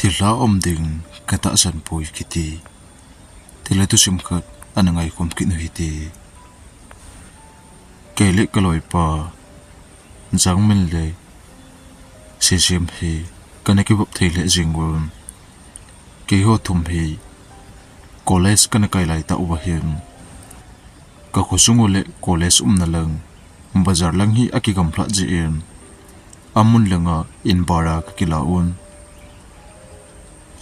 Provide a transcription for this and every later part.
Tila omding kata san poi kiti. Tila tu simkat anangai kum kinu hiti. Kailik kaloi pa zang min le sisim hi kanakibab tila zingwun. Kiho tum hi koles kanakailai ta ubahim. Kakusungo le koles nalang bazar lang hi akigampla jiin. Amun langa in bara kakilaun.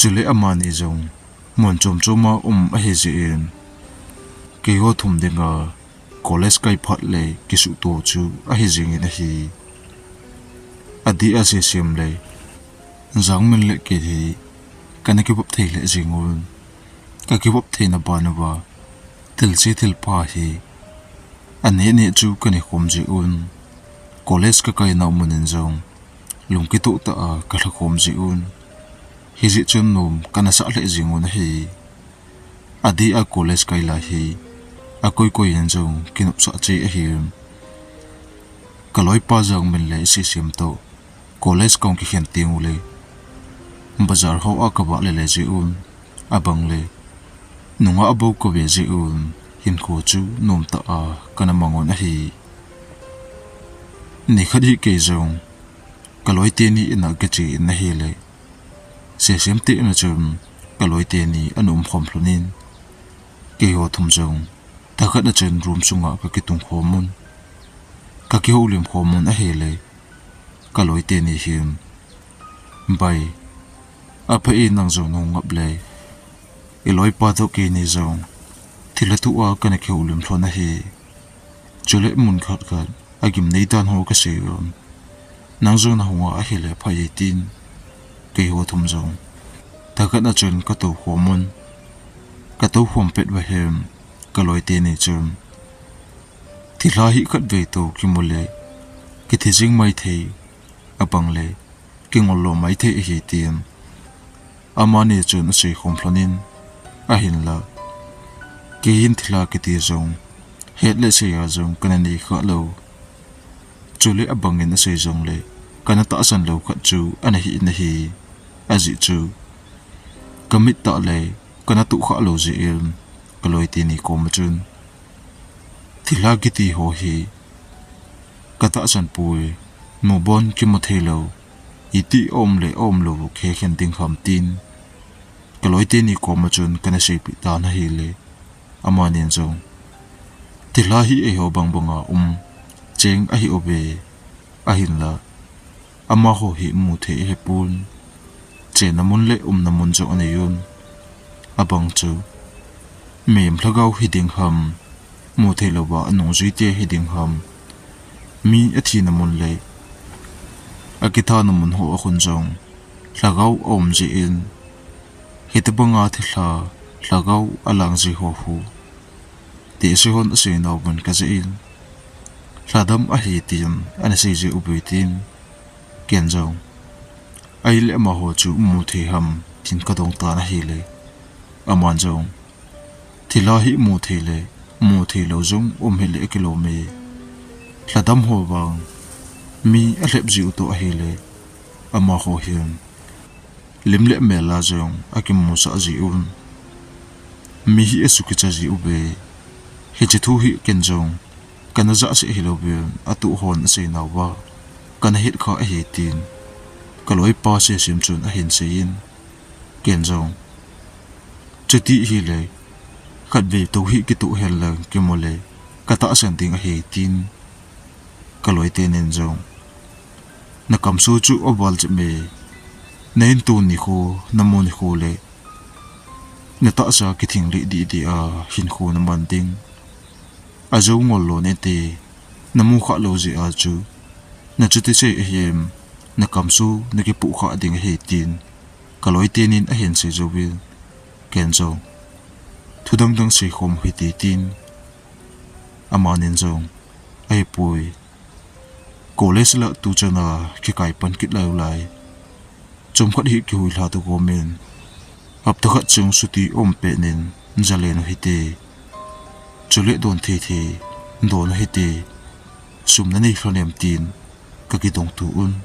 Chule amani zong mon chomchoma ahiziin. Kiho thum dinga koles kai phat le kisu to chu ahizing in hi. Adi asisim le zang min le ki hi kanakibab thile zingun. Kakibab thina banawa tilsi tilpa hi. Ane ne chu kanikhom jiun. Koles ka kai na munin zong lungkito ta kalakhom jiun. Hizi chun nom kanasa le zingun hi. Adi a koles kai la hi. Akoy koy yan zong kinupsa chi ahim. Kaloy pa zong min le sisim to. Koles kong kikhen ting ule. Bazar ho akaba le jiun. Abang le. Nunga abaw ko be jiun. Hinko chu nom ta kanamangon ahi. Ni khadi kay zong. Kaloy tini ina gachi na hile. Sisim ti ina chum. Kaloy tini anum khomlunin. Kiho thum zong. Takat na chen room sunga kakitung homun. Kakiho lim homun ahile. Kaloy tini him. Bay. Apa inang zong nung ngablay. Iloy pato kini zong. Tila tuwa kanakiho lim thon ahi. Chule mun khat agim neitan ho kasi yun. Nang zong na hunga ahile payitin. Kiho thum zong. Takat na chen kato homun. Kato hompet wahim. Kaloy tini chum. Tilahi kat veto kimule. Kitizing mai thay. Abang le. Kingolo mai thay ihitin. Amani chun asay khomplanin. Ahin la. Kihin tila kiti zong. Het le siya zong kanani ka law. Chuli abangin asay zong le. Kanataasan law kat chu anahi inahi. Azi chu. Kamit ta le. Kanatu ka law ziin. Kaloy tini ko machun. Tila kiti ho hi. Kataasan puy. Mubon kimathilaw. Iti om lo keken ting hamtin. Kaloy tini ko machun kanasipi ta na hile. Amanin zong. Tila hi eho bang bunga cheng ahi obe. Ahin la. Ama ho hi muthe hepun. Che namun le namun zong anayon. Abang chu. Mem lagaw hiding ham. Muthe lawa anong zuite hiding ham. Mi athi namun le. Akita namun ho akun zong. Lagaw ziin. Hitabanga tila. Lagaw alang zi ho hu. Di isihon asay nauman kaziin. Ladam ahitin. Anasay zi ubitin. Kian zong. Ay le amaho chu muthe ham. Tin kadong ta na hile. Aman zong. Tilahi muthe le. Muthe lo zong hile kilome. Ladam ho bang. Mi alep zi uto ahile. Amaho him. Limle me la zong. Akim musa ziun. Mi hi esukita zi ube. Hijitu hi kenzong. Kana za si hilobion. Atu hon asay nawa. Kana hit ka ahitin. Kaloy pa si simchun ahin sayin. Kenzong. Chati hile. Kadve to hi kitu helang kimole. Kataasan ting ahitin. Kaloy tinin zong. Nakamsu chu obal jime. Nain tu ni ko namun ni ko le. Nataasa kiting li di hin ko naman ding. Azaw ngolo nete. Namukha lo zi azu. Nachuti say ahim. Nakamsu nakipuka ding ahitin. Kaloy tinin ahin si zawil. Kenzong. Tudangdang si kom hititin. Amanin zong. Ay puy. Koles la tu chana kikay pankit lay. Chumkat hi kihuil hato gomin. Aptakat siyang suti penin. Nzaleno hiti. Chule don titi. Don hiti. Sumnani klanem tin. Kakitong tuun.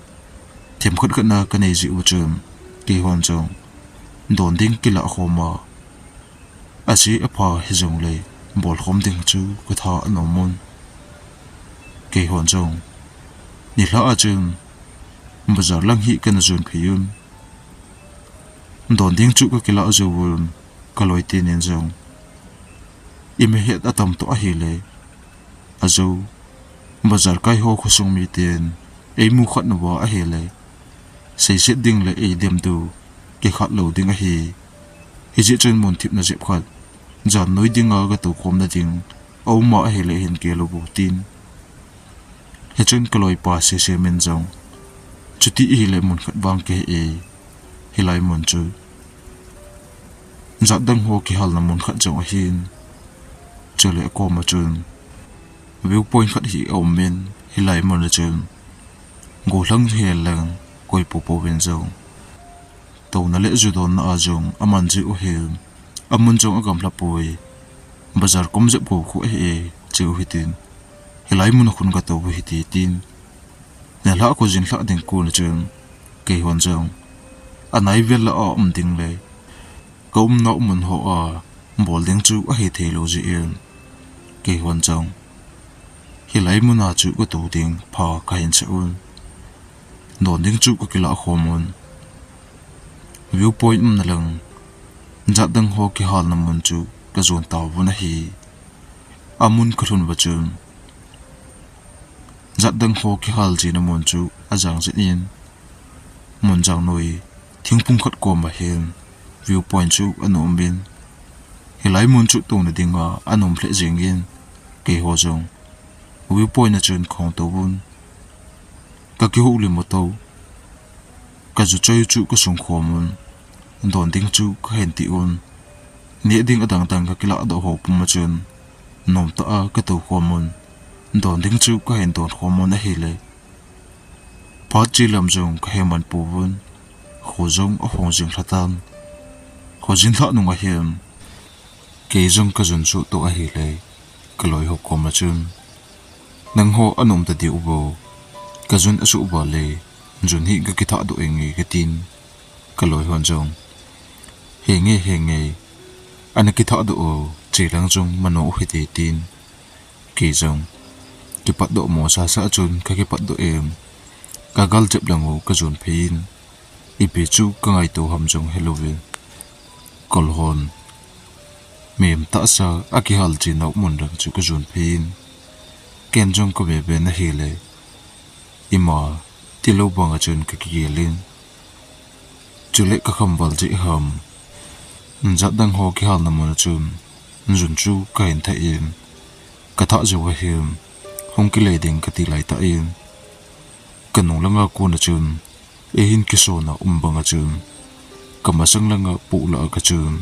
Temkat ka na kanayzi uchum. Kihon zong. โดนดิ้งกิละโคมาอาชีอพาฮิจงเลยบอลคมดิ้งจูกทาอนมุนเกยหวนจงนี่ละอาจึงบจารลังฮิกันจุนพิยุนโดนดิ้งจูกกิละจูวุนกลอยตีนินจงอิมเหตุอตมตัวฮิเลยอาจูบจารไกโฮคุสงมีเตียนไอมูขัดนวะฮิเลยใส่เสดิ้งเลยไอเดียมดูเกขัดเหลวดิ้งฮิฮิจิจนมุนทิพนาเจ็บขัดจานน้อยดิ้งกระตุกคมนาดิ้งเอามาฮิเลยเห็นเกลบูตินฮิจนกลอยป่าเสียเมนจงจุดที่ฮิเลยมุนขัดบางเกเอฮิไลมุนจูจัดดังหัวกิฮัลนมุนขัดจงหินเจริญกอมาจนวิวปอยขัดหิเอาเมนฮิไลมุนจนกูหลังเฮลังกอยปูปูเวนจงตัวนั่นแหละจุดนั้นอาจงอามันจิโอเฮมอามันจงอากำลับป่วยบาร์คอมจะปูคู่เอจิโอฮิตินฮิไลมุนคุณกตัวฮิติตินเนี่ยละก็จินละดิ่งกูนจงเกยวันจงอันไหนเวลาอ่ะดิ่งเลยก็นอกมันหัวบอลดิ่งจูฮิเทโลจีเอ็นเกยวันจงฮิไลมุนอาจูก็ตัวดิ่งพาใครเห็นเชื่อโดนดิ่งจูก็กิละข้อมูลวิวปอยนั่นลังจัดดังหัวกิฮัลน้ำมันจูกระจวนตาวันฮีอามุนกระทุนวัจจุนจัดดังหัวกิฮัลจีน้ำมันจูอาจังจินินมันจังหน่วยทิ้งพุ่งขัดกวมมาเห็นวิวปอยจูอันนอมบินเฮลัยมันจูตรงในดิ่งอันนอมเพลจิงยินเกยหัวจงวิวปอยน่าจนของตัวบุญกะกิหุลิมโตกะจุใจจูก็ส่งข้อมูลโดนดิ้งจูก็เห็นตีอุนเนี่ยดิ้งอดังๆก็กิละดอกหัวปุ่มมาจนนมตัวก็ตัวข้อมูลโดนดิ้งจูก็เห็นโดนข้อมูลนั่นเองเลยพอจีลำจงก็เห็นมันปูวนหัวจงเอาหัวจงทัดตันหัวจินละนุ่งเห็นเกยจงก็จนจูตัวเองเลยก็ลอยหัวข้อมาจนนังหัวอนมตัดดีอุโบก็จนอสุบาเลยจนหิก็คิดថាตัวเองก็ตินก็ลอยหวนจงเฮงเงอันนั้นคิดថាตัวจีหลังจงมันโอหิตีตินกี่จงคิดปัดตัวหมอซาซาจนก็คิดปัดตัวเองกากลเจ็บหลังหูก็จนพินอีเปจูก็ไงตัวหำจงเฮโลวีนกอลฮอนเมียมตาซาอากิฮัลจีนเอามุนรังจูก็จนพินแกนจงก็เบบนเฮเลยอีมาที่โลบังอาจนก็เกี่ยลินจุเล็กก็คำบัลจิหำจัดดังหัวกิฮัลน้ำมันจุนจูก็เห็นท่าอินกระทะจูว่าเห็นห้องกิเลดิงกติไหลท่าอินกันนงลังอากูนจุนหินกิโซนาบังอาจุนกำมาสังลังอาปูละอาจุน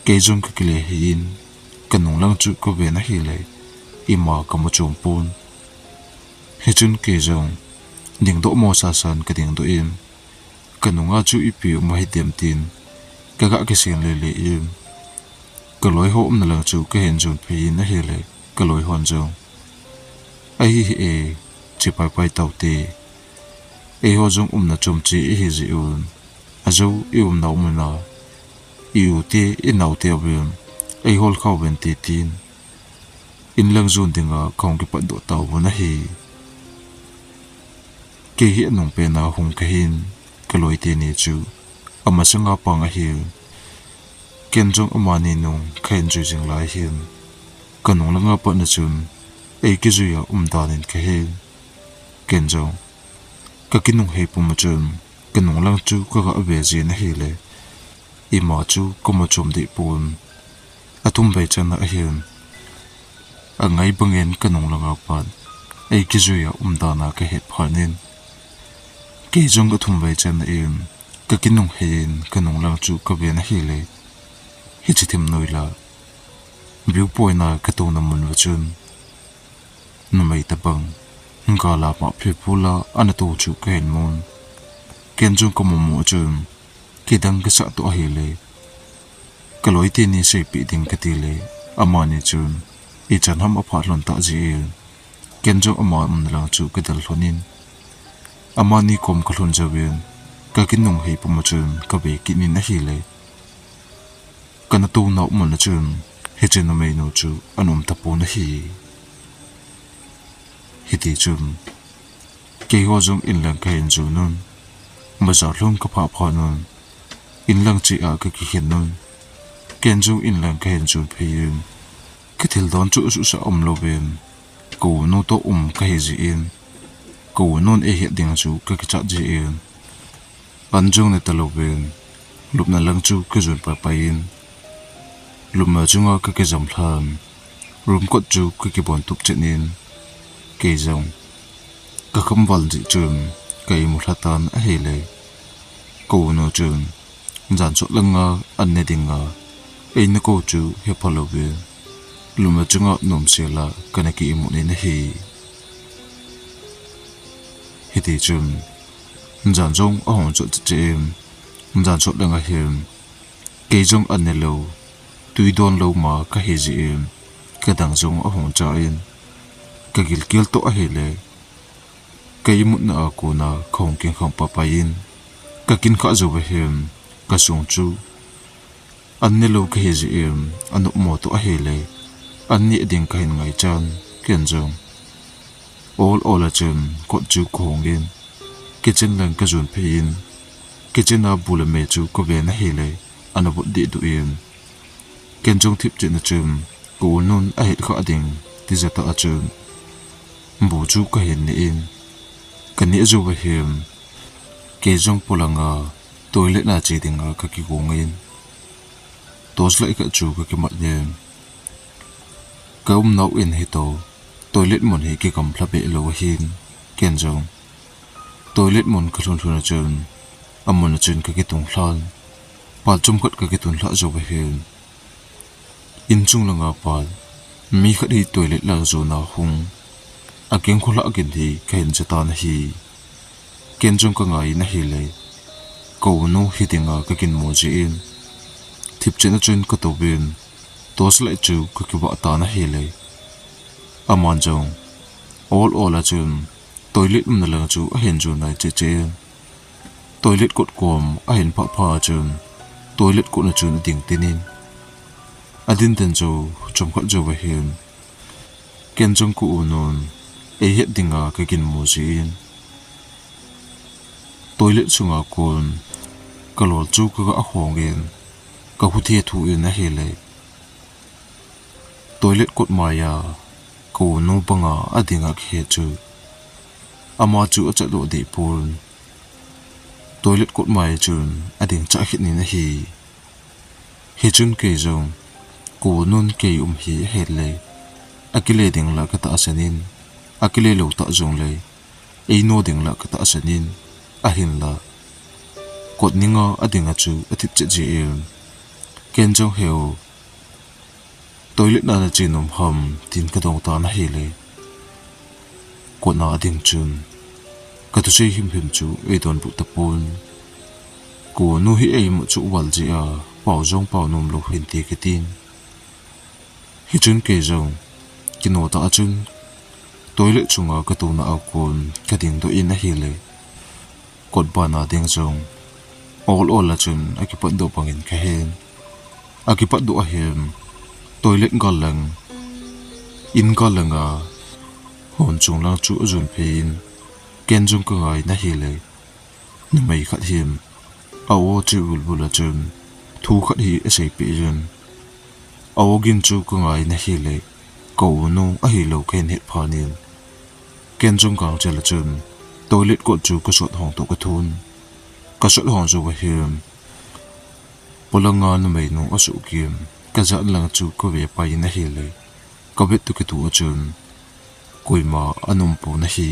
เกจงก็กิเลหินกันนงลังจูก็เวนหิเลยอีมากำมาจมปูนเฮจุนเกจงดิ่งโตมอซาซันกระดิ่งโตอินกันนงอาจูอีพิวมาให้เต็มตินกะกะเกษียณเลยอินก็ลอยหัวนั่นหลังจูก็เห็นจุนพินนั่นเฮเลยก็ลอยหวนจงไอเอจีไปเต่าตีไอหัวจงน่ะจมจีไอเฮจิอุนอาจูอิวน่ามันน่ะอิวตีอินน่าเตียบยนไอหัวเข้าเป็นตีตินอินหลังจุนดิ่งของกิปัดโดเต่าวันนั่นเฮเกี่ยนงเป็นหงกหินก็ลอยเตนิจูอามาสังอาปังหิลเกณฑ์จงอามานินงเข็นจูจิงไลหินก็นงลังอาปันจุนไอกิจุยาดานินเหิลเกณฑ์จงก็กินงเฮปุ่มจุนก็นงลังจูก็กะเบจีนเฮเลอีมาจูก็มาจุมดิปูนอาทุ่มไปจันนะหิลอ่างไงบังเงินก็นงลังอาปันไอกิจุยาดานาเกเหตุผ่านินเกยจงก็ทุ่มไปจันเองก็กินนงเห็นก็นงลังจูก็เบียนเฮเลยฮิจิทิมน้อยละวิวป่วยน่าก็ตัวน้ำมันวัจุนนุ่มไม่ตะบังกาลามาเพียพูละอันตัวจูก็เห็นมุนเกณฑ์จงก็มุมจุนเกดังก็สักตัวเฮเลยก็ลอยที่นี่เสพปีดิ่งก็ตีเลยอามานี่จุนอีจันทำอพาร์ตหล่นตาจีเองเกณฑ์จงอามามันลังจูก็ดัลหนินอามานี่คมก็หล่นจะเวียนก็กินนงให้ปุ่มจุนก็เบกินนินนะเฮเลย กันตูนเอามันจุนเฮเจนไม่นูจูอันตะปูนฮีฮิติจุนเกี่ยวจงอินลังเห็นจูนุนมาจากลุงกับพ่อพอนุนอินลังจีอาก็กิเห็นนุนเกณฑ์จงอินลังเห็นจูเพยินก็ทิลดอนจูสุสะโลเบนกูนูโตก็เฮจีอินกูนุนเอเฮดิงจูก็กิจัดจีอินปันจงในตะโลเบนลุบนั่นลังจูก็จุนไปอินลุมมาจงอาก็กิจำพลานรุมกดจูก็กิบอนตุบเจนินเกยจงก็คำวันจิจุนก็ยมุขตันเฮเลยกูนูจุนจันสุลังอาอันเนดิงอาเอ็นกูจูเฮพอลเวลุมจงอาหนุ่มเสียละกันกิมุนินเฮฮิติจุนจันจงอ่อนจุดเจมจันสุลังอาเฮมเกยจงอันเนโลตุยดอนโลมาก็เฮจีเอ็มก็ดังจงอ่อนใจอินก็กิลกิลโตเฮเลยก็ยมุนอากูนาคงกินของปะปายินก็กินข้าวจูเฮมก็ส่งจูอันนี้ลูกเฮจีเอ็มอันนุโมตัวเฮเลยอันนี้ดิ่งก็เห็นไงจันเขียนจงallละจันกดจูคงกินกิจนังก็จุนพีนกิจนาบุลเมจูก็เวนเฮเลยอันบุตรดีดูเอ็มเขียนจงทิพจินจุนกูนุนเฮดข้าดิ่งที่จะต่อจุนบูจูก็เห็นนี่เองกันนี้จูไปเห็นเกจงพลังอาตัวเล็กน่าจีดิงอาก็กิโกงเงินตัวสไลก็จูก็กิมัดเย็นก็น้าวอินให้ตัวเล็กมันให้กิกำพลับเบลวหินเกนจงตัวเล็กมันก็ทุนทุนจุนมันจุนก็กิตุงพลันปัดจุมกัดก็กิตุนละจูไปเห็นอินจุงลังอาปัดมีขัดที่ตัวเล็กละจูนาหงอาเก่งคนละกินที่ก็เห็นจะตานฮีเกณฑ์จงก็ง่ายนะฮีเลยกูนู้ฮิติงาก็กินโมจีอินทิพย์เจนจุนก็ตัวบินตัวสไลจูก็คิดว่าตานฮีเลยอามันจงallละจุนตัวเล็กมันละจูเห็นจุนในเจเจตัวเล็กกดกลมเห็นพาจุนตัวเล็กกดจุนดิ่งตินินอดินเตนจูจมขัดจูไปเห็นเกณฑ์จงกูนูนเอเฮดิงาก็กินโมจีอินตัวเล็กสุงอากุนก็หลอดจูก็อ่ะหงเงินก็หุ่นเทียทูอินนะเฮเลยตัวเล็กกดมายากูนูปังอาดิงาเขจูอามาจูจะโดดดีปูนตัวเล็กกดมายจุนอดิงจะเห็นนี่นะเฮจุนเกยจงกูนุนเกยฮีเฮเลยอากิเลดิงละก็ตาสนินอากิเลโลตาจงเลยไอโนดิงละก็ตาสนินอาหินละกดนิงอดิงอาจูอทิพเจจีเอมเกนจงเฮลตัวเล็กนาจีนมหำทินกระดงตานะเฮเลยกดนาอดิงจุนก็ตุเชหิมจูไอโดนบุตรปูนกูนูฮิไอมุจูวัลจีอาเป่าจงเป่านมลูกเห็นตีกตินฮิจุนเกจงกินโนตาจุนตัวเล็กจุงอาก็ตัวน่าเอาคนกระดิ่งตัวอินนะเฮเลยกดบานาเด้งจงallละจุนอากิปัดดูปังอินแค่เห็นอากิปัดดูอาเห็นตัวเล็กก็ลังอินก็ลังอาหอนจุงลังจูจุนเพนเกนจุงก็ไงนะเฮเลยนี่ไม่ขัดเห็นเอาจูบุลจุนทูขัดฮีเสยปีจุนเอากินจูก็ไงนะเฮเลยกูนูอาฮิโลเคนเห็ดพานินเกนจงกางเจลจุนตัวเล็กกดจูก็สดห้องตัวกระทุนก็สดห้องจูก็เฮียมพลังงานไม่นุ่งอสุกิมก็จะลังจูก็เวียไปนะเฮเลยก็เบ็ดตุกตัวจุนกุยมาอนุมปูนะฮี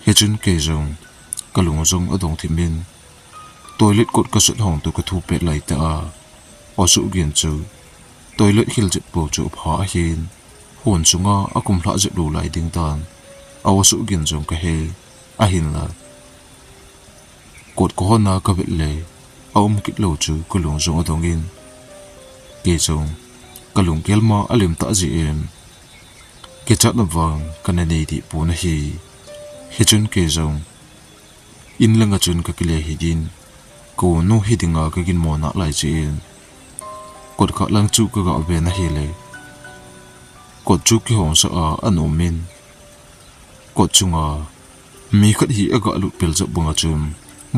เฮจุนเกจงก็ลุงจงอดงทิมินตัวเล็กกดก็สดห้องตัวกระทุเป็ดไหลตาอสุกินจูตัวเล็กฮิลจิตปูจูพาหินหวนจุงอากุมพระจิตดูไหลดิ่งตานเอาสุกินจงก็เฮอาหินละกดก็น่ากระเบิดเลยเอากิดโลจูก็หลงจงอดงอินเกจงก็หลงเกลมาอลิมตาจีเอ็มเกจัดนวังกันในดีปูนฮีเฮจุนเกจงอินลังจุนก็กิเลหิดินกูนูฮิดิงาก็กินโมนักไหลจีเอ็ม กดก็ลังจูก็เวนะเฮเลยกดจูกิหงสะอันอุมินกดจุงมีขัดฮีก็ลุเปิลจะบังจุม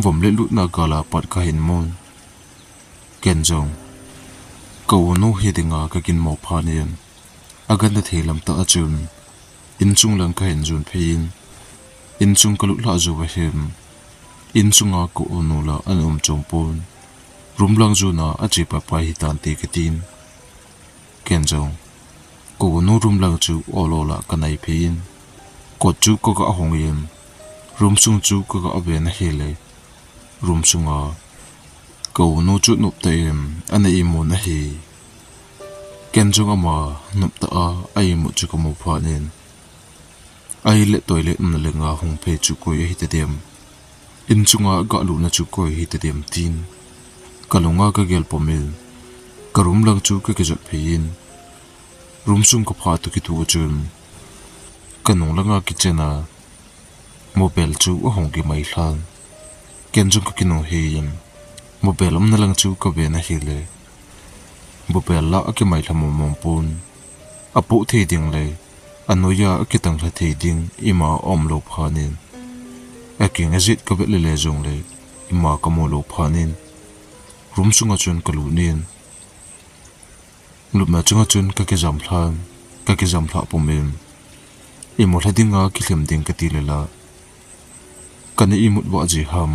ผมเลลุนากาลาปัดก็เห็นมุนเกนจงกูนูเฮดิงก็กินหมอพานีนอากันจะเทลำตาจุมอินจุงลังก็เห็นจุนพีนอินจุงก็ลุลาจูไปเห็นอินจุงกูนูละอันจงปูนรุมลังจูนาอาจีปะไปฮิตันตีกตินเกนจงกูนูรุมลังจูโอโลละกันไอพีนกดจูก็หงยิมรุมซุงจูก็เวนเฮเลยรุมซุงกูนูจูนุบเตมอันไอมุนเฮเกนจงมานุบตาไอมุจูกมุพานินไอเล็ดตัวเล็ดมันเลงหงเพจูกุยฮิตเดียมอินซุงกะลุนจูกุยฮิตเดียมตินกะลุงก็เกลปอมิลกะรุมลังจูก็เกจเพยินรุมซุงก็พาตุกิตูจุนกันงลังกิจนาโมเบลจูหงกิไม่ลันเกนจุงก็กินงเฮียมโมเบลมันลังจูก็เวนเฮเลยโมเบลละกิไม่ทำมงปูนอปุเทดิงเลยอนุญากิตังละเทดิงอิมาอมโลพานินกิงจิตก็เวลเลจงเลยอิมาก็โมโลพานินรุมซุงจุนกลูนินลุบมาจุงจุนก็เกจำพลานก็เกจำพลาปุ่มเองอิมุลดิงกิเลมดิงกติเลละกันอิมุดวะจีฮัม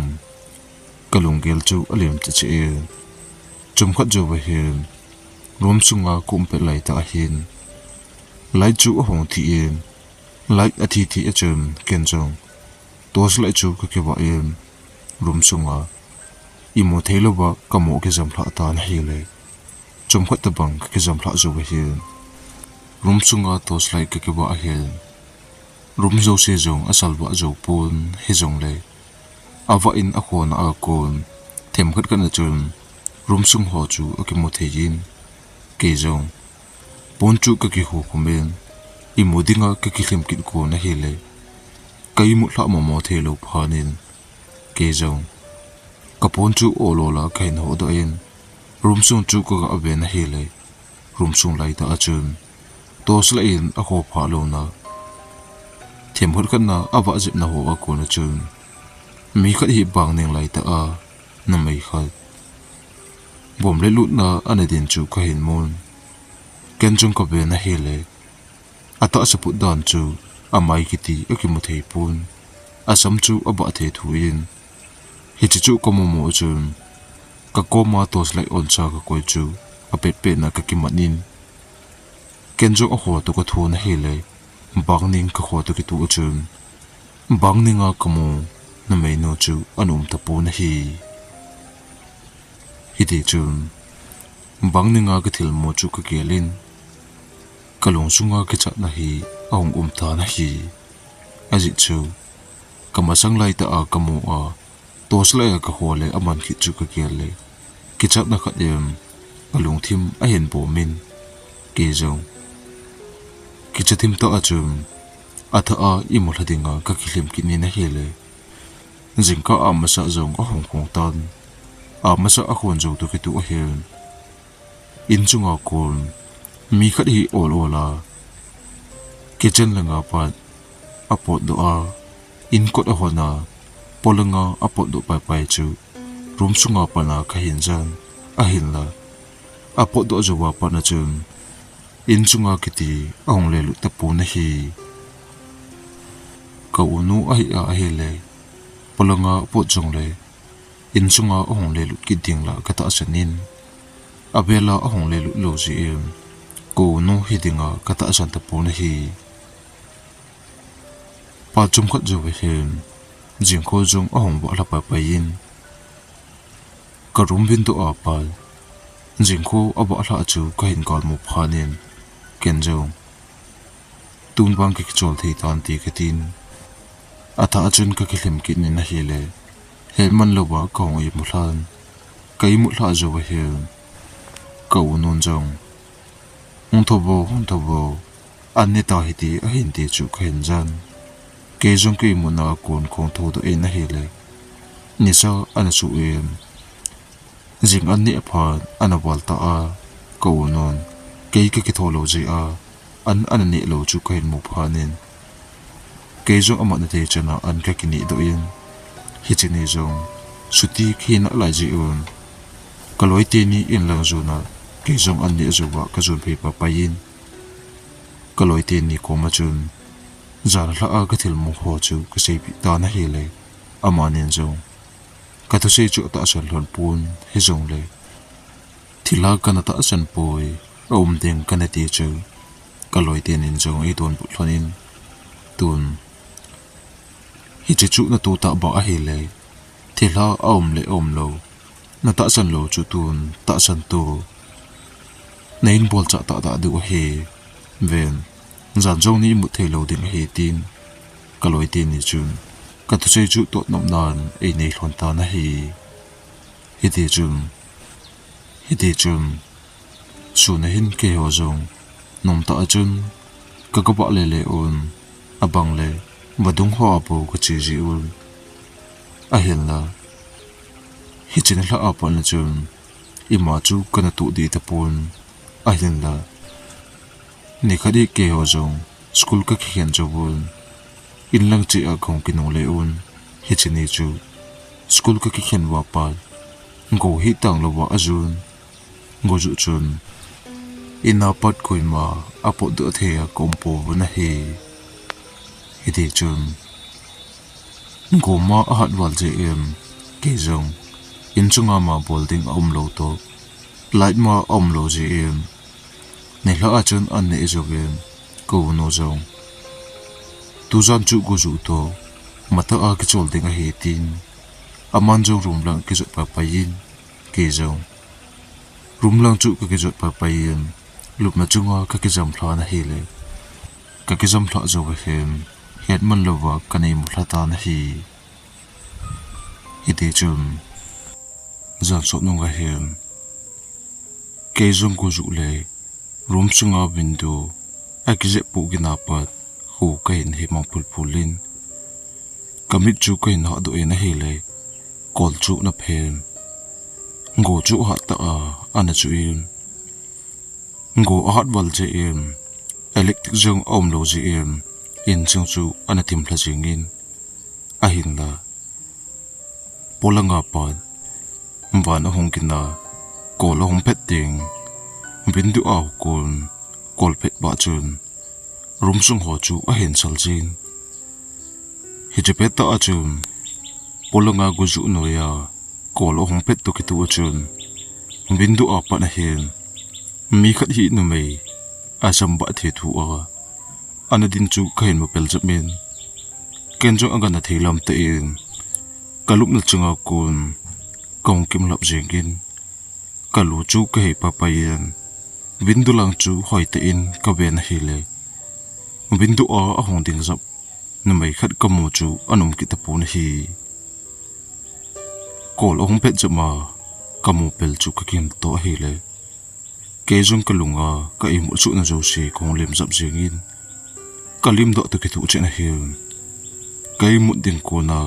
กลุงเกลจูอลิมตเจเอจุมขัดจูไปเห็นรวมซุงกุมเปไหลตาหินไหลจูหงทีเอ็นไหลอาทิตย์จุมเกนจงตัวสไหลจูก็เก็บไว้เองรวมซุงอิมุเทลบะกโมเกจำพลาตานเฮเลยจุมขัดตะบังเกจำพลาจูไปเห็นรวมซุงตัวสไหลก็เก็บไว้เห็นรุมโจเซจงอาศัลวะโจปูนเฮจงเลยอาวะอินอโคนอาโกนเทมขัดกันจุนรุมซุงหอจูอกิโมเทยินเกจงปนจูกกิหูคอมเมนอิโมดิงกกิเข้มกินโกนะเฮเลยกายมุละมโมเทโลพานินเกจงกปนจูโอโลละไกนโหดเอ็นรุมซุงจูกกะเบนะเฮเลยรุมซุงไลตาจุนตัวสละอินอโคพาโลนาเทียมหัดกันนะอาวะจิบนะหัวกูนะจุนมีขัดหีบางหนึ่งไหลตานั่นไม่ขัดบ่มเล่ลุนะอันในดินจูก็เห็นมุนเกนจงก็เป็นนะเฮเลยอัตอาสปุดดานจูอาไม่กิติอกิมุเทปุนอาสัมจูอบะเทถุยินฮิจิจูก็โมโมจุนกะโกมาตัวสไลออนชากะกวยจูอเป็ดเป็ดนะกะกิมันินเกนจงอหัวตุกะทูนะเฮเลยบางนิ่งก็ขวดตุกิตัวจุนบางนิ่งก็มูนั่นไม่โนจูอันตะปูนะฮิดีจุนบางนิ่งก็ทิลโมจูก็เกลินกะลงซุงก็จัดนะฮีองตานะฮีอาจิจูกะมาสังไลตะกะมูตัวสไลก็หัวเลยมันคิดจูก็เกลเลยกิจัดนะขัดเยมกะลงทิมเห็นโบมินเกจงกิจทิมต่อจุมอัฐอิมุลดิงก็คิลิมกินนี่นะเฮเลยจิงก็มาสะจงก็หงคงตันมาสะอควรจงตุกิตุเฮนอินจุงกุลมีขัดฮีโอโลลากิจเลงปัดอปอดออินกดอหนาปลงอปอดไปจูรุมสุงปนาขหินจันหินละอปอดจูวปนาจุมอินจุงกิติองเลลุตะปูนะฮีกะอุนูเฮเลยปลงปอดจงเลยอินจุงองเลลุกิดิงละกะตะสนินอเบลาองเลลุโลจีเอ็มกูนูฮิดิงกะตะสันตะปูนะฮีปาจุมขัดจูเวเฮนจิงโคจงองบะละไปยินกะรุมวินตุอาปาจิงโคอบะละจูก็เห็นกอลมุพานินเกนจงตูนบังกิจโจลที่ตอนตีกตินอาตาจุนก็คิดกินนะเฮเลเฮมันลวะกองอิมุลันกอิมุลาจูเวเฮนกอุนนจงฮงทบอันนี้ตาฮิตีเห็นตีจูก็เห็นจันเกจงก็อิมุนากุนคงทูตัวเองนะเฮเลนิสาอันสูเอ็มจิงอันนี้พานอันวัลตา ก็นอนเกยก็คิดโทโลจีอันนี้โลจูก็เห็นหมู่พานินเกยจงอมันเตจนะอันก็กินดอินฮิจินีจงสุดที่ขี้นักหลายจีอุนก็ลอยเตนี่อินลังจูนะเกยจงอันนี้จูว่าก็จูนเพย์ปะไปยินก็ลอยเตนี่ก็มาจูนจานละก็ทิลมุขจูก็เสียบิตานะเฮเลยอามานินจงก็ตัวเสียจุตาสันหลอนปูนให้จงเลยที่ลากันตาสันป่วยเด้งกันตีจูก็ลอยเตนินจงไอตัวบุตรนินตุนฮิจิจุนตัวตาบ่าเฮเลยที่ลาเลยโลนาตาสันโลจุตุนตาสันตูในอินบอลจะตาดูเฮเวนจานจงนี้มุดเทโลดิ่งเฮตินก็ลอยเตนิจุนก็ตัวเสียจุตัวนมนานไอในหลอนตานะเฮฮิเดจุนสูนหินเกหัวจงนมตาจุนก็กบะเลอุนอบังเลบดุงหัวปูก็จีจีอุนเห็นละฮิจินละอาปันจุนอิมาจูกันตุดีตะปูนเห็นละนี่คดีเกหัวจงสกุลก็เขียนจูบุนอินลังจีอาคงกินงเลอุนฮิจินีจูสกุลก็เขียนว่าปัดกูฮิตังละว่าจุนกูจุจุนอินาปัดคุยมาอาปดเทียกอมปูนะเฮฮิดีจุนกูมาหัดวัลเจเกจงอินจุงอามาบอลดิงอมโลโตไลท์มาอมโลเจในละอาจุนอันเนจงกูโนจงตูจันจุกูจุโตมาตาอากิจอลดิงเฮตินอามันจงรุมลังกิจปะไปยินเกจงรุมลังจุกกิจปะไปยินลูกมาจุงว่ากิจจำพลานะเฮเลยกิจจำพลาจงเห็นเหตุมันลว่ากันในมุขตานะฮิดีจุนจันสดนงเห็นเกจงกูจุเลยรุมจุงอาบินดูกิจปุกินาปัดหูก็เห็นเหมังปุลินกมิจุก็เห็นหาดูนะเฮเลยกอลจุนับเพนกูจุหัตตาอันจุอินกูหัดวัลเจเอเล็กทริกจงอมโลเจอินจงจูอันทิมพลจิงินหินละปลังอาปัดวานหงกินากอลหงเป็ดดิงบินดูอาวกุลกอลเป็ดบาจุนรุมซุงหัวจูเห็นสัลจินฮิจเป็ดตาจุนปลังอากุจุโนยากอลหงเป็ดตุกิตุจุนบินดูอาปัดเห็นมีขัดหินไม่อาจำบัดเหตุหัวอันดินจูก็เห็นมาเป็นจับมินเกณฑ์จงอังกันนาทีลำเตนกะลุกนัดจงอากุนกองกิมลับเจงินกะลูจูก็เห็นปะไปยันวินดูลังจูหอยเตนก็เวนเฮเลยวินดูอาหงดิงจับนั่นไม่ขัดกมูจูอันมกิตาปูนฮีกอลองเป็ดจะมากมูเปลจูก็กินโตเฮเลยเกจงกะลุงก็อิมุจุนโจซีคงเล็มจับเจงินกะลิมดอตุกิตุเจนเฮลกะอิมุดิงโกนา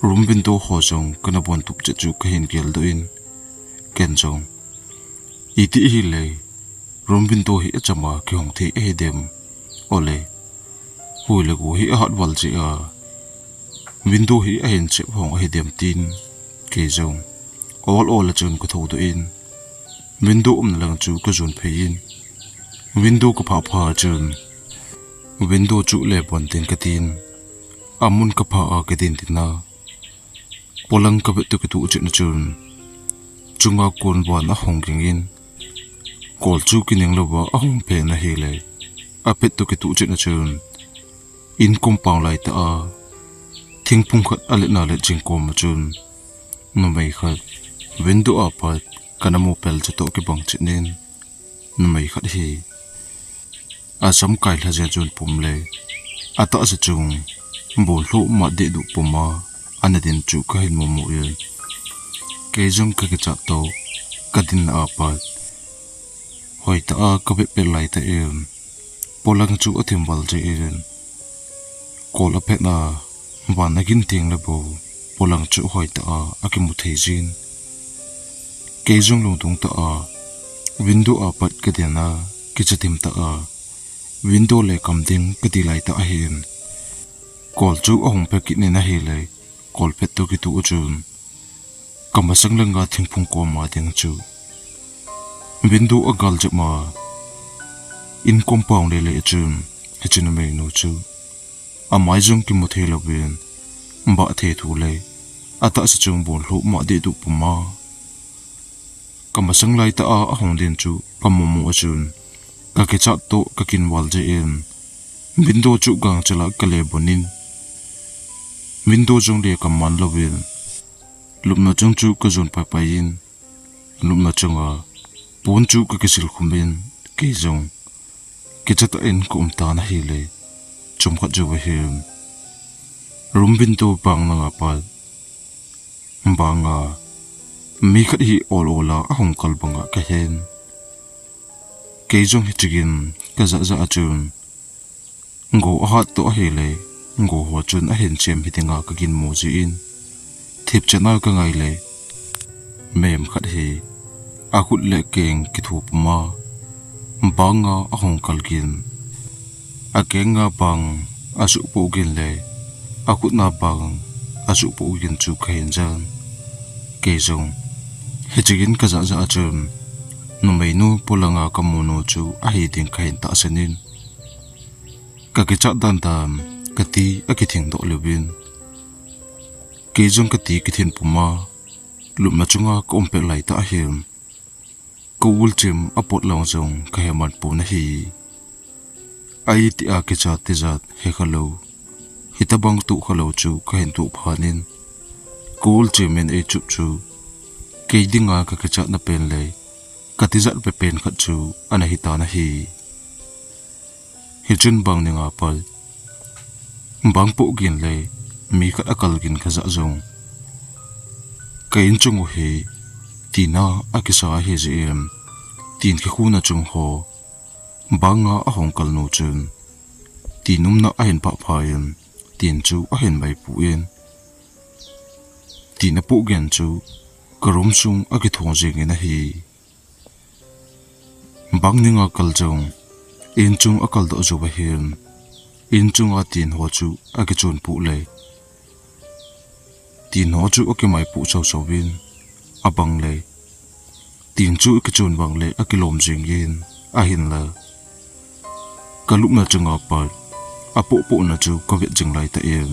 รุมบินโตหอจงกะนบวนตุบเจจูกะเห็นเกลโดอินเกนจงอีติฮิเลยรุมบินโตฮิจะมาเกหงทีเอเดมโอเลหุยเลกูฮิหัดวัลเจบินโตฮิเห็นเจ็บหงเอเดมตินเกจงออลจนก็ทูโดอินวินโดว์ลังจูก็จนเพยินวินโดว์ก็พาจนวินโดว์จูเล็บบนตินกตินอามุนก็พากตินตินาพลังก็เปิดตุกตุจนจนจุงอากุนบานหงกิงกอลจูกินยังลบหงเพนเฮเลยเปิดตุกตุจนจนอินคุมปังไลตาทิ้งพุงขัดอเลนาเลจิงกอมจนนุ่มไม่ขัดวินโดว์ปัดกันมูเปลจะโตกิบังจินินนั่นไม่ขัดฮีอาสมไก่ละเจจนปุ่มเลยอาตาจะจุงบุลุมาเดดุปุ่มมาอันดินจูก็เห็นมุมยืนเกจงก็กิจโตก็ดินอาปัดหอยตาก็เป็นไหลตะเอ็นพลังจูอธิมวัลเจเอ็นกอลเพนาวันนักินทิ้งระบบพลังจูหอยตาอากิมุเทจินเกจงลงตรงตา window apat kadena kichatim ta a window le kamding kadilai ta ahin kol chu ahong pe kitne na hele kol pet to ki tu uchun kamasang langa thingphung ko ma ding chu window agal jama in compound le chun hechina me no chu amai jong ki mo thelo bin ba the thu le ata sa chung bol hu ma de du puma kamasang lai ta a ahong din chu kamomu achun ka ke chat to ka kin wal je in window chu gang chala kale bonin window jong le kaman lovin lumna chung chu ka zon pa pain lumna chunga pon chu ka kisil khumbin ke jong ke chat en kum ta na hele chum kha ju him room window bang na pa banga mi khat hi all ola ahong kal banga ka hen ke jong hitigin ka za za achun ngo ha to hele ngo ho chun a hen chem hitinga ka gin mo ji in thip chana ka ngai le mem khat hi a khut le keng ki thup ma banga ahong kal gin a kenga bang asu po gin le a khut na bang asu po gin chu khain jan ke jong hechigin ka za za achun no meinu polanga kamono chu a hi ding khain ta sanin ka ke cha dan tam kati akithing do lubin ke jong kati kithin puma lumna chunga kompe lai ta him ko ulchim apot long jong ka heman pu na hi ai ti a ke cha te zat he khalo hitabang tu khalo chu ka hen tu phanin ko ulchim men e chup chu ke dinga ka ke cha na pen le katizat pe pen khat chu ana hi ta na hi hijun bang ninga pal bang po gin le mi khat akal gin khaza zong kain chung he tina akisa he jem tin ke khuna chung ho banga ahong kal no chun tinum na ahin pa phayen tin chu ahin bai pu en tina pu gen chu karom sung agi thong jeng na hi bang ninga kal jong in chung akal do zo ba hin in chung a tin ho chu agi chon pu le tin ho chu agi mai pu chau chau win abang le tin chu agi chon bang le agi lom jeng yin a hin la kalup na chunga pa apo po na chu ka vet jeng lai ta em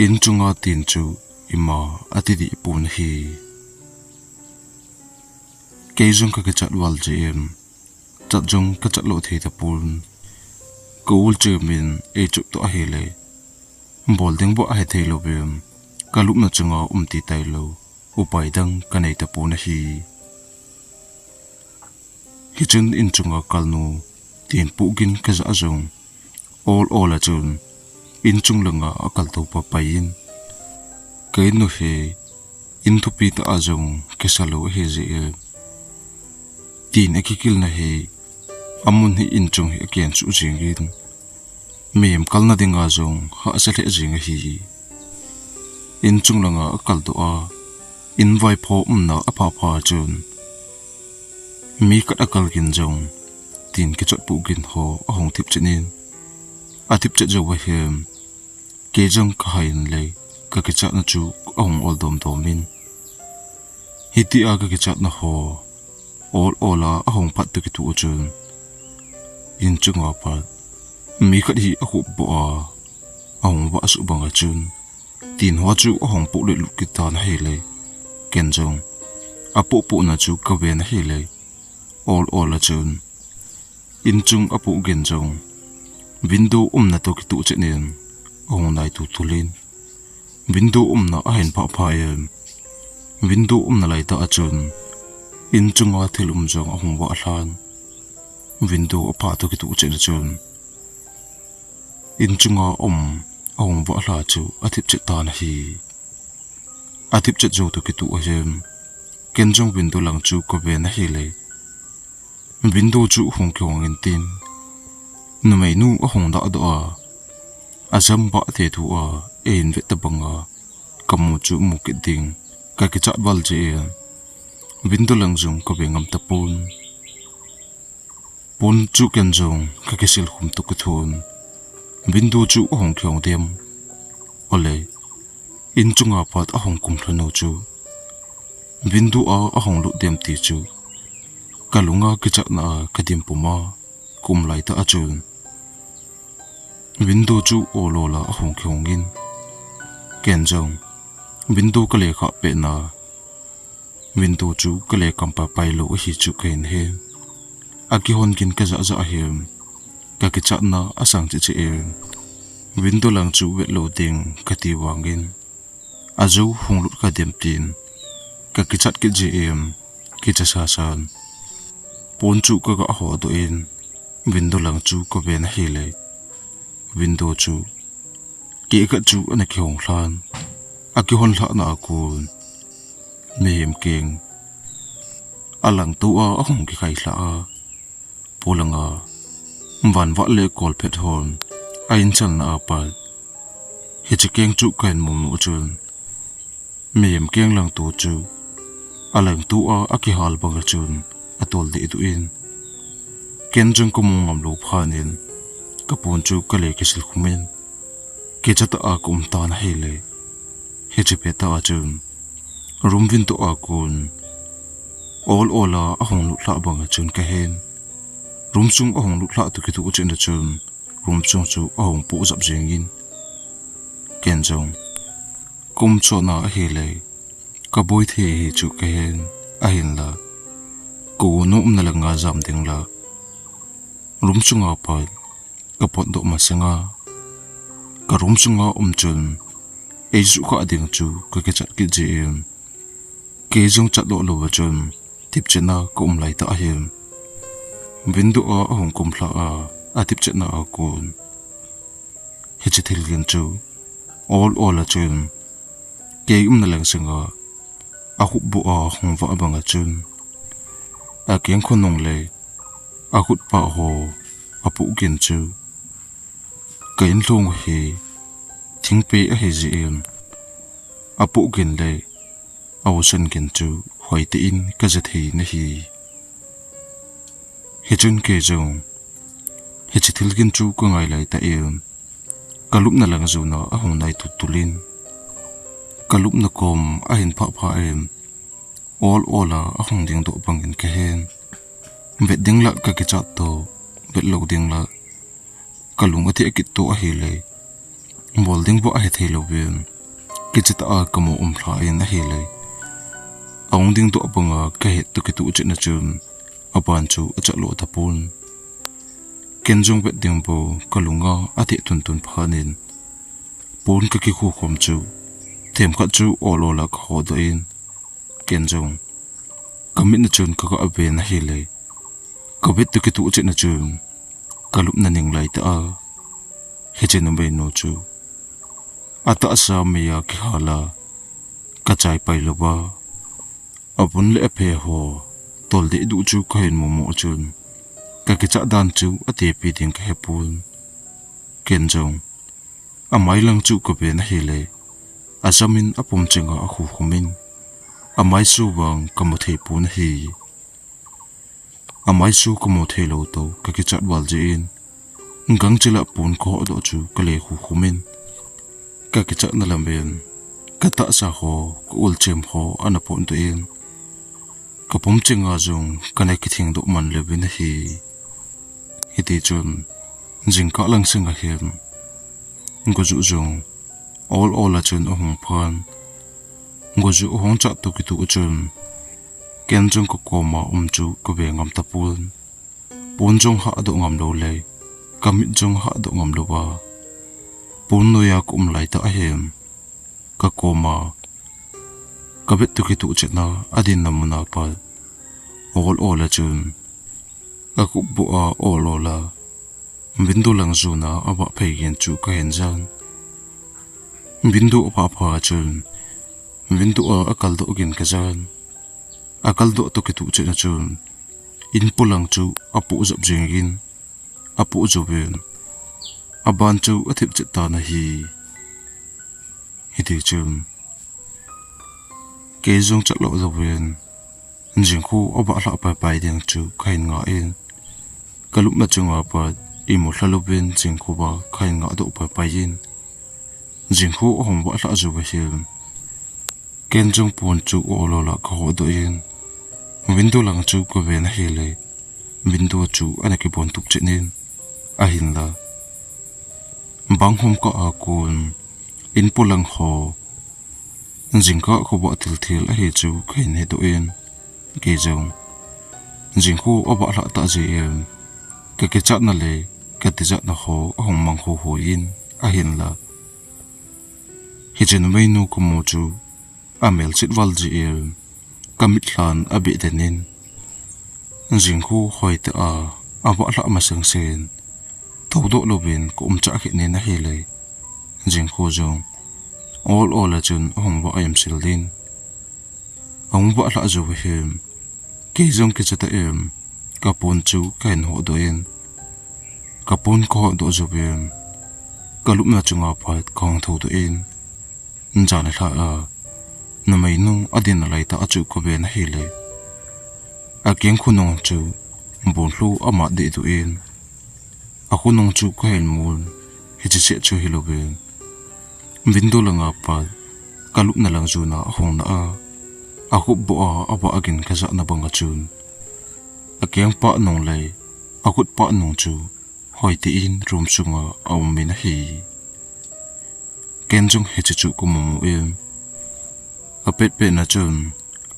in chunga tin chu ima ati di pu na hi ke jong ka chat wal jem chat jong ka chat lo the ta pun ko ul chemin e chup to a hele bol ding bo a he thelo bem kalup na chunga ti tai lo upai dang kanai ta pu na hi hichun in chunga kalnu tin pu gin ka za jong all a chun in chung langa akal to pa pain ke no he in thu pi ta ajong ke salo he je tin akikil na he amun hi in chung hi akian chu jingin mem kalna dinga jong ha asale jinga hi in chung langa akal to a in vai pho na apa pha chun mi kat akal gin jong tin ke chot pu gin ho ahong thip chinin atip che jo wa hem ke jong ka hain le ka ke chat na chu ahong ol dom domin hiti a ka ke chat na ho all ola ahong pat tu ki tu chun in chunga pa mi khat hi a khup bo a ahong wa su banga chun tin ho chu ahong pu le lu ki ta na hele ken jong apo pu na chu ka ve na hele all ola chun in chung apu gen jong window na to ki tu chenin ahong nai tu tulin window na ahen pa phayen window na lai ta achun in chunga thilum jong ahong wa hlan window apa to ki tu chen chun in chunga ahong wa hla chu athip che ta na hi athip che jo to ki tu ahem ken jong window lang chu ko ve na hi le window chu hong kyong in tin nu mai nu ahong da do a azam ba the thu a en ve ta banga kamu chu mu ki ding ka ki chat wal je วินโดลังจงก็เบงำตะปูนปูนจุกันจงก็เกสิลขุมตุกทุนวินโดจุหงเขียวเดียมโอเลยอินจุงอาปัดหงกุมพลโนจูวินโดหงลุเดียมตีจูกะลุงกิจักนากะดิมปุมากุมไหลตะอาจูนวินโดจูโอโลลาหงเขียวงินเกนจงวินโดก็เลยขับเป็นนาวินโดจูก็เลยกำปะไปโลหิจุเกนเฮอากิฮอนกินกะจะจะเฮมกะกิจักนาอาสังจิเอวินโดลังจูเวโลดิงกะตีวางกินอาจูหงลุกะเดียมตีนกะกิจัดกิจิเอมกิจะซาซานปูนจูก็กะหัวตัวเองวินโดลังจูก็เป็นเฮเลยวินโดจูเกะกะจูอันเขียวหลานอากิฮอนละนากูนเมมเก่งอลังตัวหงกิไข่ละปูลังวันวะเลกอลเพทฮอนอินชันนาปัดเฮจิเก่งจูกันมุมอุจุนเมมเก่งลังตัวจูอลังตัวอากิฮัลบังจุนอตอลดีตุอินเกนจงกุมงามลูกพานินกะปูนจูกะเลกิสิลคุมินเกจัตอากุมตานเฮเลเฮจิเปตาจุนรุมวินตัวอากุนออลโอลาหงลุกละบังจุนกะเฮนรุมซุงหงลุกละตุกิตุอุจินจุนรุมซุงจูหงปูจับเจงินเกนจงกุมโชนาเฮเลกะบอยเทจูกะเฮนอะเฮนละกูนุมนละงาจามติงละรุมซุงอาปัดกะปอดดอกมาสงากะรุมซุงอาจุนเอจุกะดิงจูกะเกจัดกิจิเอมเกจงจัดโลโลวจุนทิบเจนากุมไหลตะเฮมวินโดหงกุมพลาอาทิบเจนาอากุนเฮจิทิลกันจูออลละจุนเกยนลังสงาอาหุบหงวะบังจุนอาเกียงคนนงเลยอาหุดปะโหอาปุกินจูเกยนลงเฮทิ้งไปเฮจิเอ็มอาปุกินเลยเอาฉันกินจูหอยตีนก็จะทีนะฮีเฮจุนเกจงเฮจิทิลกินจูก็ไงเลยตาเอ็มกะลุบนั่งหลังจูน่ะหงในตุตุลินกะลุบนักกมเห็นพะเอ็มออลโอลาหงดิ่งตัวบังกินแค่เห็นเวดดิ่งละกะกิจัดโตเวดโลกดิ่งละกะลุงอธิกิจตัวเฮเลยบอลดิ่งบ่เฮเทโลเวนกิจตากะโมพลายนะเฮเลยเอาดิ่งตัวบังกะเฮตุกิตุจินจุนอบันจูจะโลตะปุนเกนจงเวดดิ่งบ่กะลุงอธิตุนพานินปุนกะกิคู่คมจูเทมขัดจูออลโอลาขอดอินเกนจงกำมินจุนก็อเวนเฮเลยกบิดตุกิตุจินจุนกลุบนันิงไลตาเฮจินเบนโนจูอัตอาสามียาคิฮาลากระจายไปลบาอบุนเลเพโฮตอลดิดูจูก็เห็นมุมจุนกะกิจัดดันจูอเตปีดิงกะเฮปุนเกนจงอไมลังจูก็เป็นเฮเลยอาซามินอปุมจิงอาคูคุมินอไมซูวังกะโมเทปุนฮีอไมซูกะโมเทโลโตกะกิจัดวัลจีนงังจิละปุนโคอดอจูกะเลคูคุมินกะกิจัดนลัมเบนกะตะซาโฮกะอุลเจมโฮอันปุนตัวเองกะปุมจิงอาจงกะเนกิทิงดอกมันเลวินฮีฮิติจุนจิงกะลังซิงอะเฮมงกุจุจงออลละจุนอหงพานงกุจุอหงจัดตุกิตุจุนเกนจงก็โกมาจูก็เบงามตะปูนปูนจงหาดงามโลเลยกำมิจงหาดงามโลวาปูนโนยากุมไหลตะเฮมก็โกมากะเบ็ดตุกิตุเจนาอดินนามุนาปัดออลละจุนอากุบัวออลโอลาวินโดลังจูนาอบะเพยเกนจูก็เห็นจันวินโดพาพาจุนวินโดอากัลโดกินกะจันakal do to kitu chena chun in pulang chu apu zap jengin apu joben aban chu athip cheta na hi hiti chun ke jong chalo zoben jing khu oba la pa ding chu khain nga in kalup na chunga pa imu hlalubin jing khu ba khain nga do pa yin jing khu hom ba la zu ba him ken jong pon chu olo la kho do yin window lang chu ko ve na hele window chu ana ki bon tup chenin a hin la bang hom ko a kun in pulang ho jingka ko ba til a he chu khain he do in ke jong jinghu oba la ta je ke chat na le ke ti jat na ho hong mang ho yin a hin la hi chen mai nu ko mo chu amel chit wal ji kamit hlan abi denin jinghu hoi ta aba la ma sang sen todo lobin ko cha khi ne na he le jinghu jong all a chun hong ba am sildin hong ba la zo him ke jong ke chata kapon chu kain ho doin kapon ko do zo bem kalup na chunga phat khong tho do in njana tha na mai nu adin lai ta achu ko be na hele a keng khunong chu bon hlu ama de do in a khunong chu kain mul hi che chu hi lo be window langa pa kalup na lang juna hong na a khup bo aba agin kaza na banga chun a keng pa nong lai a khut pa nong chu hoi ti in room sunga awm min hi ken jong he chu ko mo a pet na chun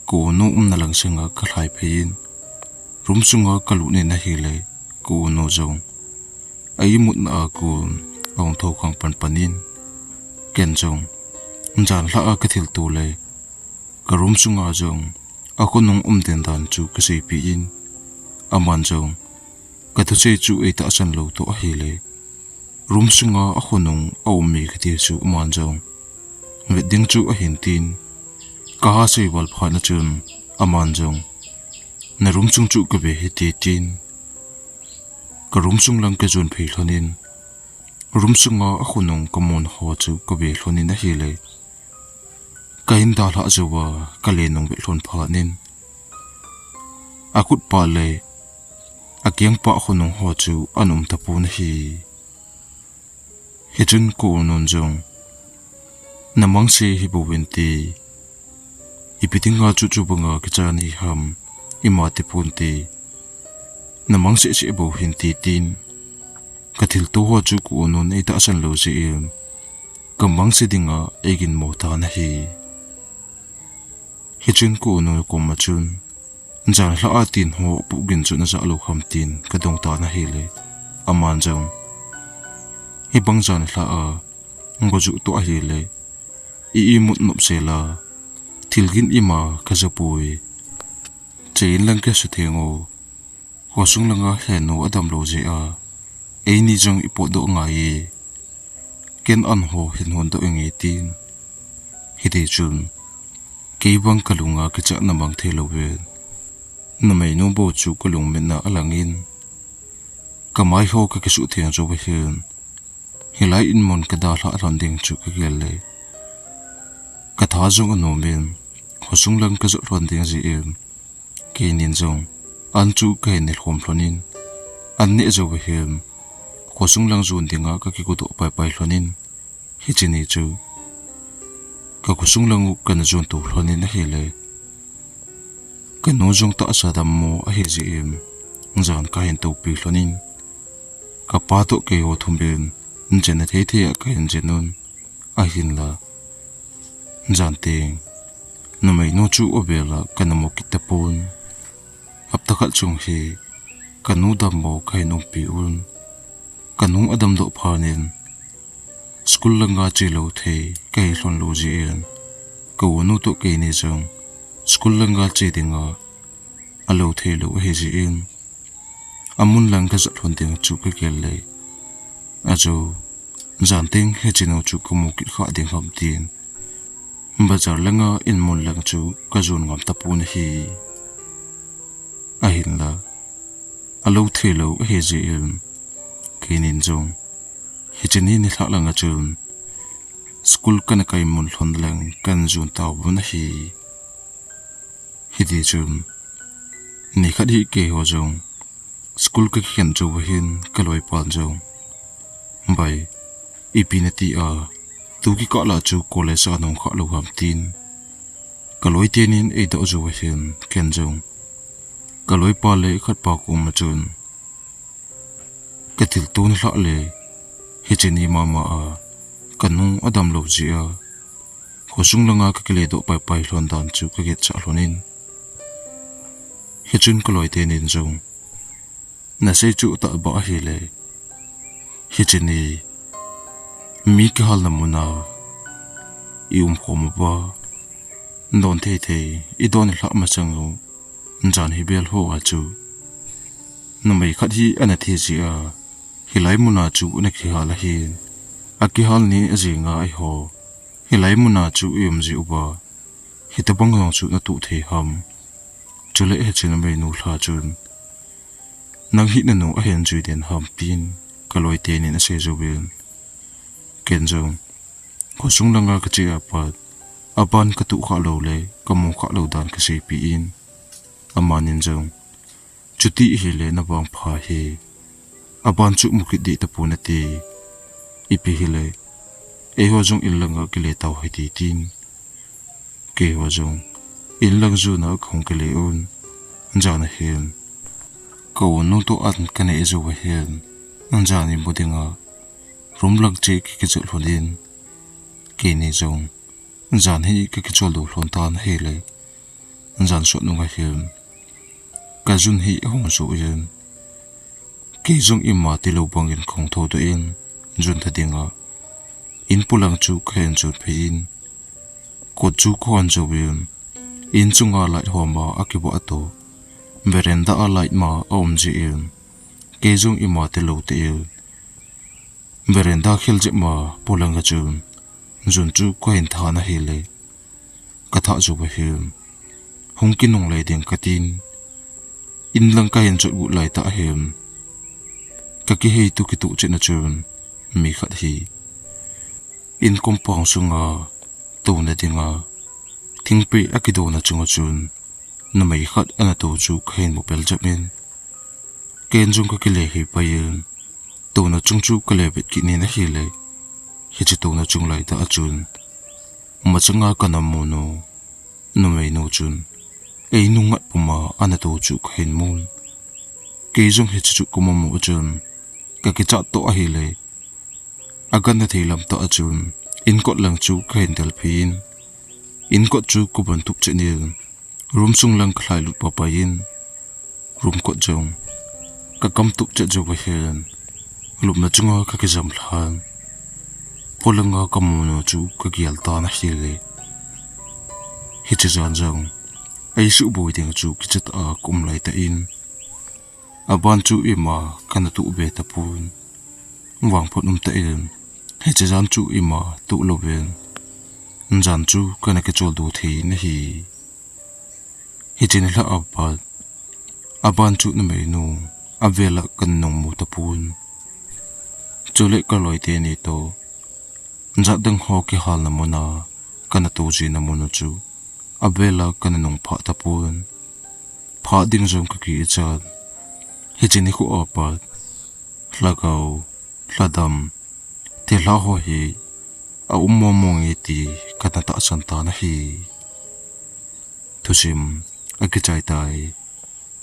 ko no na lang singa ka khai phein room sunga kalu ne na hi le ko no jong ai mut na ko ong tho khang panin ken jong jan la ka thil tu le ka room sunga jong a ko nong den dan chu ka sei pi in aman jong ka thu che chu e ta san lo to a hi le room sunga a khonong aw mi ka ti chu man jong wedding chu a hin tin ka ha sei wal pha na chun aman jong na room chung chu ka be he ti tin ka room sung lang ka jun phei hlonin room sunga a khonong ka mon ho chu ka be hlonin a hi le kain da la zowa ka le nong be hlon pha nin akut pa le akyang pa khonong ho chu anum ta pun hi hejun ko non jong namang se hi bo wenti ipitinga chu chu banga kichani ham imati punti namang se bo hinti tin kathil to ho chu ko non e ta san lo je kamang se dinga egin mo ta na hi hejun ko no ko ma chun jan hla atin ho pugin chu na za lo kham tin ka dong ta na hele aman jong hi bang jan hla ngo ju to a hele I mut nop sela tilgin ima ka zapui chein lang ka su thengo hosung langa heno adam lo je ei ni jong ipo do ngai ken an ho hin hon do ngi tin hide chun keibang kalunga ka cha namang thelowe namai no bo chu kulung men na alangin kamai ho ka kisu thian jo be hin hilai in mon ka da la randing chu ka gelle ka tha jong no men hosung lang ka zo randing ji ke nin jong an chu ka ne khom thlonin an ne jo be hin hosung lang jun dinga ka ki ko to pai thlonin hi chini chu ka kusung lang kan jun tu thlonin na hele kano jong ta sa dam mo a hi ji jan ka hin to pi thlonin ka pa to ke o thumbin jena the ka hin jenun a hin la jan te no mai no chu obela kanamo kitapon aptakal chung hi kanu dam mo ka hin pi un kanu adam do phanin school langa chi lo the kai hlon lo ji ko nu to ke ni jong school langa chi dinga alo the lo he ji amun langa za hlon ding chu ka kel le ajo jan ting he chino chu ko mu ki kha ding ham tin bazar langa in mon lang chu ka jun ngam tapun hi a hin la alo the lo he ji ke nin jong hichini ni thlanga chun school kan kai mun hlon lang kan jun taw bun hi hidi chun ni khat hi ke ho jong school ka khen jo hin kaloi pan jong bai ipinati a tu ki ka la chu college anong kha lo ham tin kaloi tenin e do jo hin ken jong kaloi pa le khat pa ko ma chun katil tun hla le hi chini mama a kanu adam lo ji a khosung langa ka kele do pai pai hlon dan chu ka get cha hlonin hi chun kaloi tenin jong na sei chu ta ba hi le hi chini mi ka hal namuna khom ba don the I don hla ma changu jan hi bel ho a chu numai khat hi ana the ji a hilai muna chu na khi hala hi aki hal ni ajinga ai ho hilai muna chu em ji uba hitabang ngong chu na tu the ham chule he china mai nu hla chun nang hi na nu a hen ju den ham pin kaloi te ni na se jo ben kenjong ko sung langa ka chi apat aban ka tu kha lo le kamu kha lo dan ka se pi in amanin jong chuti hi le na bang pha hi aban chu mukhi di ta puna ti ipi hi le e ho jong il langa ki le taw hi ti tin ke ho jong il lang zu na khong ke le un jana hen ko no to an kan e zo hen anjani bodinga rumlak che ki chul holin ke ni jong jan hi ki chul do hlon tan he le jan so nu nga hen ka jun hi hong so yen ke jong ima ti lo bangin khong tho do in jun tha dinga in pulang chu khen chu phein ko chu khon jo yen in chunga light homa akibo ato veranda a light ma om ji in ke jong ima ti lo te veranda khel je ma polanga chun jun chu ko hin tha na hele katha ju ba hem hongkin nong lai ding katin in lang ka hin chu gu lai ta hem ka ki hei tu ki tu che na chun mi khat hi in kompong sunga to na dinga thingpe akido na chunga chun na mai khat ana to chu khain mo pel jamin ken jung ka ki le hi pa yin to na chung chu kale bet ki ni na hi le hi chi to na chung lai ta achun ma changa kana mo no no mai no chun ei nu ngat puma ana to chu khain mul ke jung hi chu ko mo chun ka ki cha to a hi le agan na theilam to achun in ko lang chu khain del phin in ko chu ko ban tuk che ni room sung lang khlai lut pa pa yin room ko jong ka kam tuk che jo ba hen lup na chunga ka ki jam hlan polanga kamuno chu ka gial ta na hile hi che jan jong ai su boi ding chu ki chat a kum lai ta in aban chu ima kana tu be ta pun wang phot ta in hi che jan chu ima tu lo ben jan chu kana ke chol du thi na hi chen la aban chu na me nu avela kan nong mu ta pun chole ka loi te ni to ja dang ho ki hal na mona kana to ji na mono chu avela kan nong pha ta pun pha ding jong ka ki cha hi chen ni khu apa lagao hladam te la ho hi a ummo mong eti kana ta santa na hi thusim akichai tai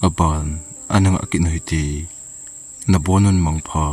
aban anang akin hiti na bonon mangpha